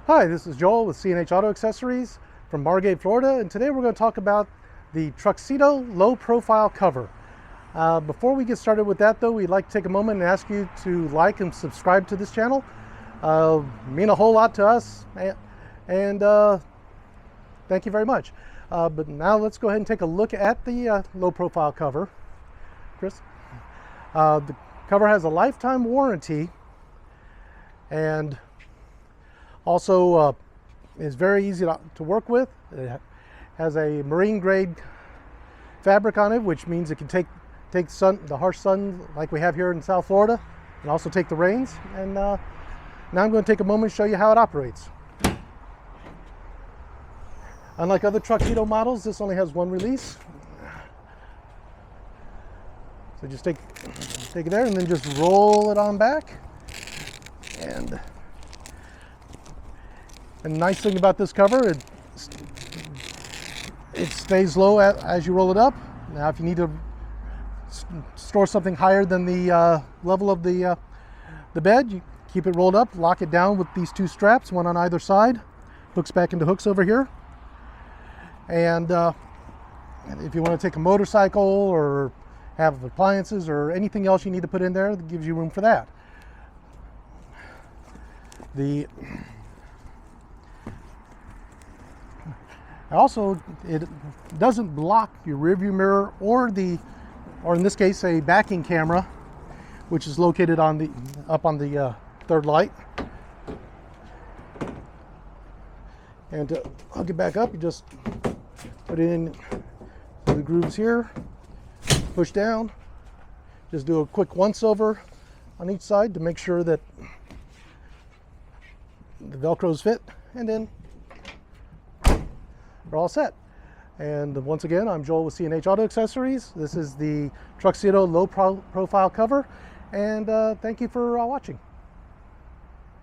Hi, this is Joel with C&H Auto Accessories from Margate, Florida, and today we're going to talk about the Truxedo Low Profile cover. Before we get started with that though, we'd like to take a moment and ask you to like and subscribe to this channel. Mean a whole lot to us, and thank you very much. But now let's go ahead and take a look at the low profile cover. Chris? The cover has a lifetime warranty, and also is very easy to work with. It has a marine grade fabric on it, which means it can take the harsh sun like we have here in South Florida, and also take the rains. And now I'm going to take a moment to show you how it operates. Unlike other Truxedo models, this only has one release. So just take it there and then just roll it on back. And the nice thing about this cover, it stays low as you roll it up. Now if you need to store something higher than the level of the bed, you keep it rolled up, lock it down with these two straps, one on either side. Hooks back into hooks over here. And if you want to take a motorcycle or have appliances or anything else you need to put in there, it gives you room for that. Also, it doesn't block your rearview mirror or in this case, a backing camera, which is located up on the third light. And to hook it back up, you just put it in the grooves here, push down, just do a quick once over on each side to make sure that the Velcros fit, and then we're all set. And once again, I'm Joel with C&H Auto Accessories. This is the Truxedo Low Profile cover, and thank you for watching.